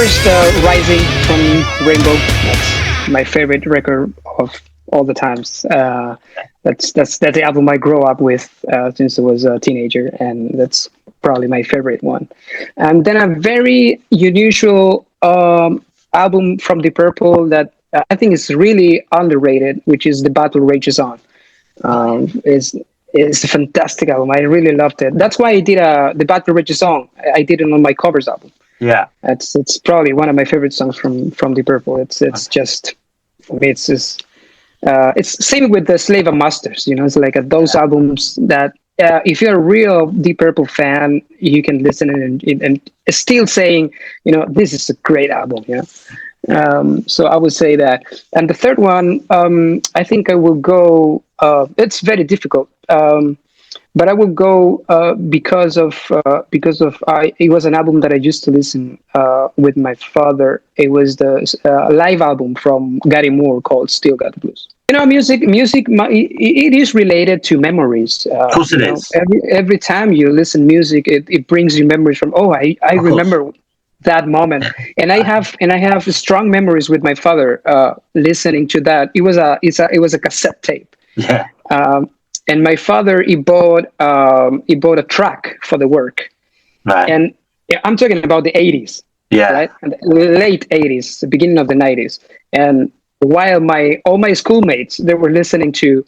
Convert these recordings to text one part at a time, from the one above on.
first Rising from Rainbow. That's my favorite record of all the times. That's the album I grew up with since I was a teenager, and that's probably my favorite one. And then a very unusual album from Deep Purple that I think is really underrated, which is The Battle Rages On. Is a fantastic album. I really loved it. That's why I did The Battle Rages On. I did it on my covers album. Yeah, it's probably one of my favorite songs from Deep Purple. It's just, for me, it's just it's same with the Slave and Masters. You know, it's like those albums that if you're a real Deep Purple fan, you can listen and still saying, you know, this is a great album. You know, so I would say that. And the third one, I think I will go. It's very difficult. But I would go because of it was an album that I used to listen with my father. It was the live album from Gary Moore called "Still Got the Blues." You know, music. It is related to memories. Of course, it is. Every time you listen music, it brings you memories from. Oh, I remember that moment, and I have strong memories with my father listening to that. It was a cassette tape. Yeah. And my father, he bought a track for the work, right. And I'm talking about the 80s, yeah, right, and the late 80s, the beginning of the 90s. And while all my schoolmates, they were listening to,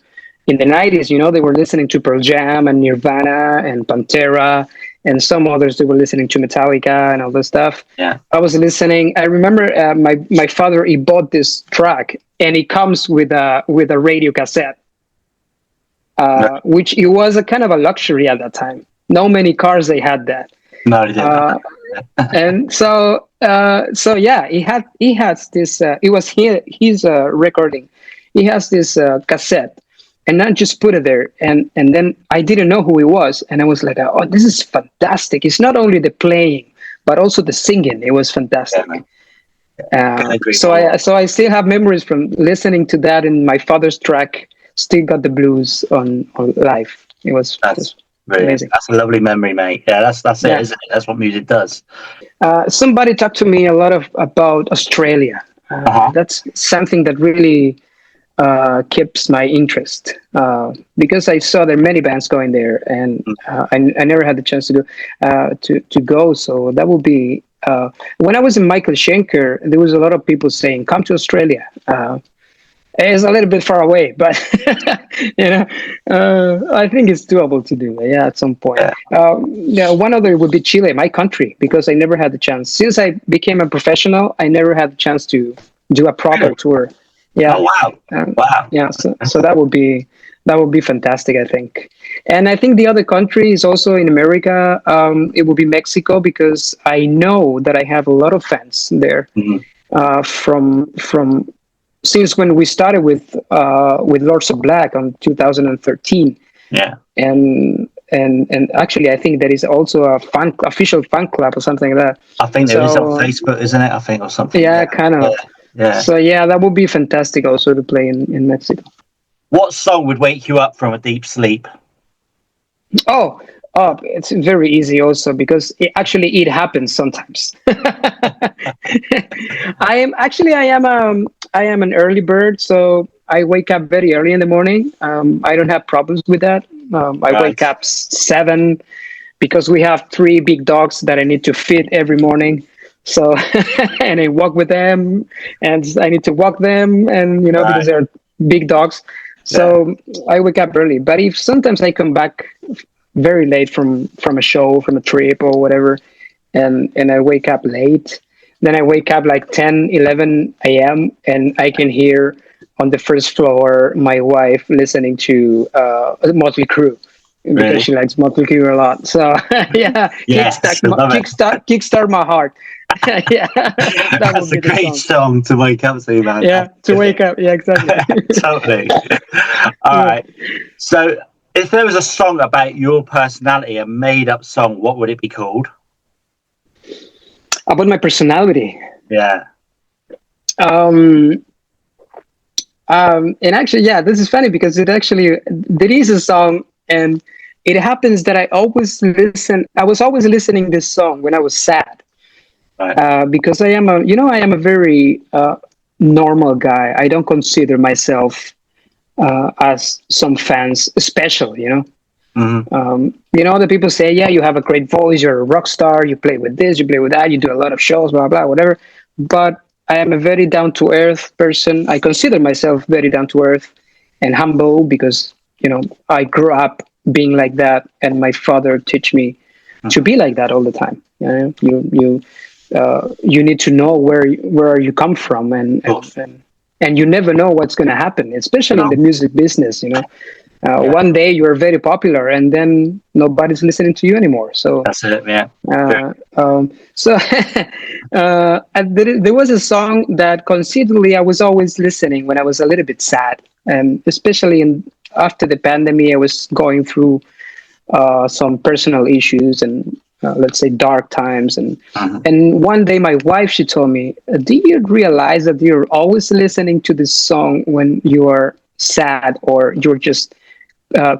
in the 90s, you know, they were listening to Pearl Jam and Nirvana and Pantera, and some others, they were listening to Metallica and all this stuff. Yeah, I was listening. I remember my father, he bought this track, and it comes with a radio cassette. Which it was a kind of a luxury at that time. No many cars they had that. No, they didn't. And so yeah, he has this. It was his recording. He has this cassette, and I just put it there, and then I didn't know who he was, and I was like, oh, this is fantastic. It's not only the playing, but also the singing. It was fantastic. Yeah, so I still have memories from listening to that in my father's track. Still Got the Blues on live. It was just amazing. That's a lovely memory, mate. Yeah, that's it, isn't it? That's what music does. Somebody talked to me a lot about Australia. That's something that really keeps my interest because I saw there are many bands going there, and I never had the chance to go. So that would be when I was in Michael Schenker. There was a lot of people saying, "Come to Australia." It's a little bit far away, but you know, I think it's doable to do. Yeah, at some point. One other would be Chile, my country, because I never had the chance. Since I became a professional, I never had the chance to do a proper tour. Yeah. Oh, wow. Wow. Yeah. So that would be fantastic, I think. And I think the other country is also in America. It will be Mexico, because I know that I have a lot of fans there from. Since when we started with Lords of Black on 2013, and actually I think there is also a official fan club or something like that. I think there is on Facebook, isn't it? I think, or something. Yeah, kind of. Yeah. So yeah, that would be fantastic also to play in Mexico. What song would wake you up from a deep sleep? Oh, it's very easy also, because it happens sometimes. I am an early bird, so I wake up very early in the morning. I don't have problems with that. I wake up 7 because we have 3 big dogs that I need to feed every morning. So, and I walk with them, and I need to walk them, and because they're big dogs. So I wake up early. But if sometimes I come back very late from a show, from a trip or whatever, and I wake up late, then I wake up like 10, 11 a.m. and I can hear on the first floor my wife listening to Motley Crue, because she likes Motley Crue a lot. So kickstart my heart. Yeah, that's a great song to wake up to, man. Yeah, to wake up. Yeah, exactly. Totally. All right. So, if there was a song about your personality, a made-up song, what would it be called? About my personality? Yeah. And actually, this is funny, because there is a song, and it happens that I was always listening this song when I was sad. because I am a very normal guy. I don't consider myself as some fans special, the people say, yeah, you have a great voice, you're a rock star, you play with this, you play with that, you do a lot of shows, blah, blah, whatever. But I am a very down-to-earth person. I consider myself very down-to-earth and humble because, I grew up being like that, and my father taught me to be like that all the time. You need to know where you come from, and you never know what's going to happen, especially in the music business. One day you are very popular, and then nobody's listening to you anymore. So that's it. Yeah. There was a song that constantly I was always listening when I was a little bit sad, and especially after the pandemic, I was going through some personal issues and let's say dark times. And one day my wife, she told me, do you realize that you're always listening to this song when you are sad or you're just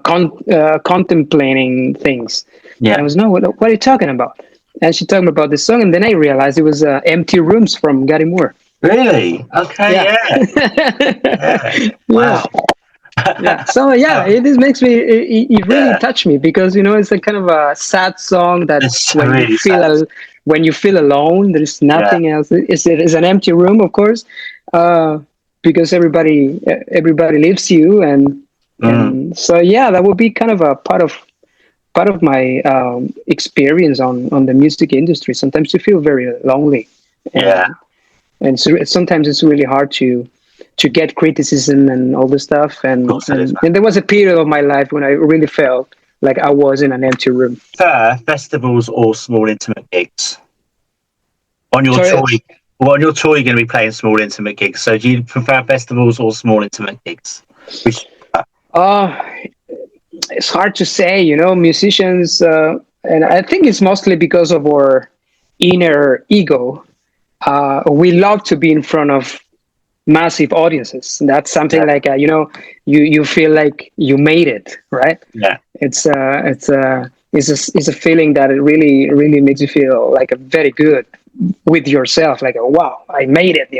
contemplating things? And I was, no, what are you talking about? And she told me about this song, and then I realized it was Empty Rooms from Gary Moore. Really? Okay, yeah. Wow. So it just makes me, it really touched me, because it's a kind of a sad song that when you feel alone, there's nothing else. It's an empty room, of course, because everybody leaves you, and so that would be kind of a part of my experience on the music industry. Sometimes you feel very lonely, and so sometimes it's really hard to get criticism and all this stuff. And there was a period of my life when I really felt like I was in an empty room. Festivals or small intimate gigs? On your tour, you're going to be playing small intimate gigs. So do you prefer festivals or small intimate gigs? It's hard to say, musicians, and I think it's mostly because of our inner ego. We love to be in front of massive audiences. That's something like you feel like you made it, right? It's a feeling that it really makes you feel like very good with yourself, like, wow, I made it.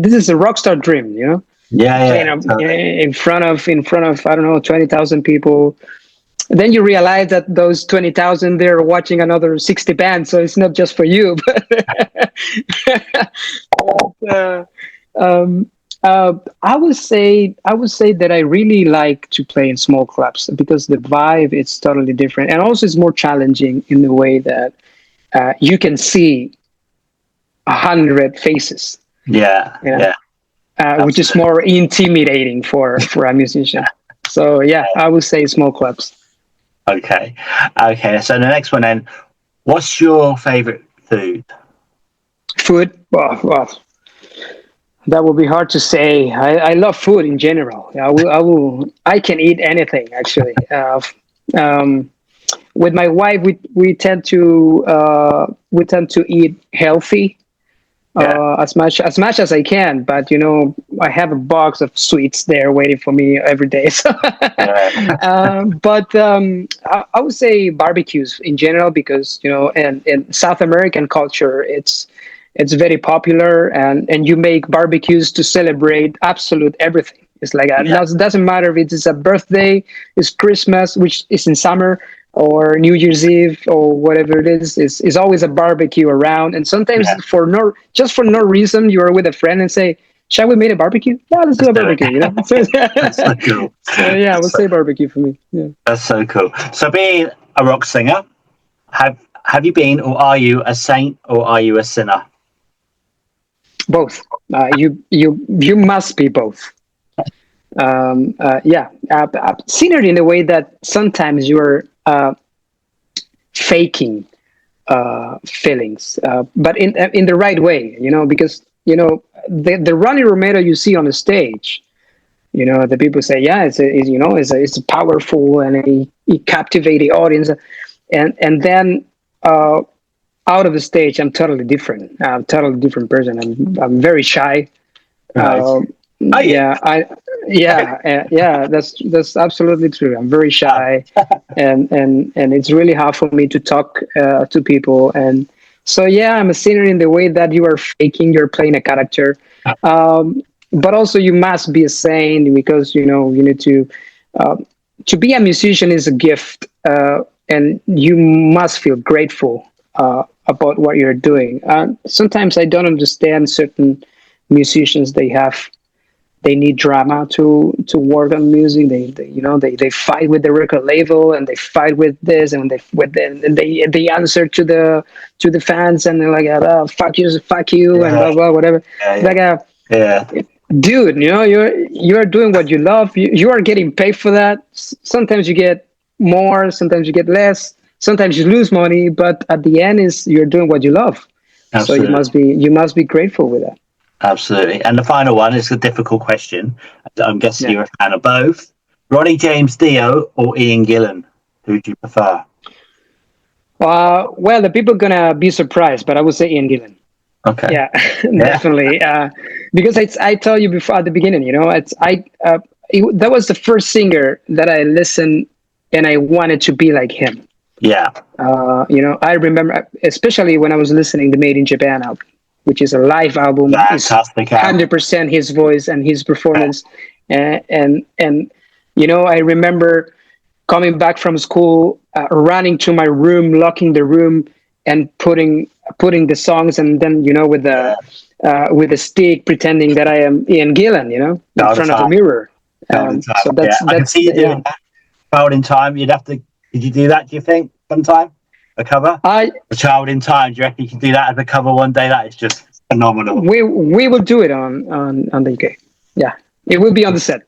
This is a rock star dream. In front of I don't know, 20,000 people. Then you realize that those 20,000, they're watching another 60 bands, so it's not just for you. I would say that I really like to play in small clubs because the vibe is totally different, and also it's more challenging in the way that you can see 100 faces. Which is more intimidating for a musician. So I would say small clubs. Okay. So the next one then, what's your favorite food? Well, that would be hard to say. I love food in general. I can eat anything, actually. With my wife, we tend to eat healthy. As much as I can, but I have a box of sweets there waiting for me every day. So, but I would say barbecues in general, because and in South American culture, it's very popular, and you make barbecues to celebrate absolute everything. It's like it doesn't matter if it's a birthday, it's Christmas, which is in summer, or New Year's Eve, or whatever it is always a barbecue around. And sometimes for no reason, you're with a friend and say, shall we make a barbecue? Yeah, let's do a barbecue. That's so cool. So we'll say barbecue for me. Yeah. That's so cool. So being a rock singer, have you been, or are you a saint, or are you a sinner? Both. You must be both. Sinner in a way that sometimes you're faking feelings, but in the right way, because the Ronnie Romero you see on the stage, the people say, it's powerful, and he captivates the audience, and then out of the stage, I'm totally different. I'm a totally different person. I'm very shy. Right. Yeah, that's absolutely true. I'm very shy, and it's really hard for me to talk to people. And so yeah, I'm a singer in the way that you are faking, you're playing a character, but also you must be a saint because you know you need to be a musician is a gift, and you must feel grateful about what you're doing. Sometimes I don't understand certain musicians. They need drama to work on music. They fight with the record label and they fight with this and they answer to the fans and they're like, oh, fuck you and blah blah whatever. Like dude, you're doing what you love. You are getting paid for that. Sometimes you get more, sometimes you get less, sometimes you lose money, but at the end is you're doing what you love. Absolutely. So you must be grateful with that. Absolutely. And the final one is a difficult question. I'm guessing you're a fan of both. Ronnie James Dio or Ian Gillan? Who do you prefer? Well, the people are gonna be surprised, but I would say Ian Gillan. Okay. Yeah, definitely. Because I tell you before at the beginning, that was the first singer that I listened and I wanted to be like him. Yeah. I remember, especially when I was listening to Made in Japan album, which is a live album. Fantastic. 100% his voice and his performance. And I remember coming back from school, running to my room, locking the room, and putting the songs, and then with a stick, pretending that I am Ian Gillan, in front of a mirror. So that's I can see you doing that. Child in Time. You'd have to. Did you do that? Do you think sometime a cover? A Child in Time. Do you reckon you can do that as a cover one day? That is just phenomenal. We will do it on the UK. Yeah, it will be on the set.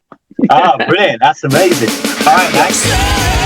Brilliant! That's amazing. All right, thanks.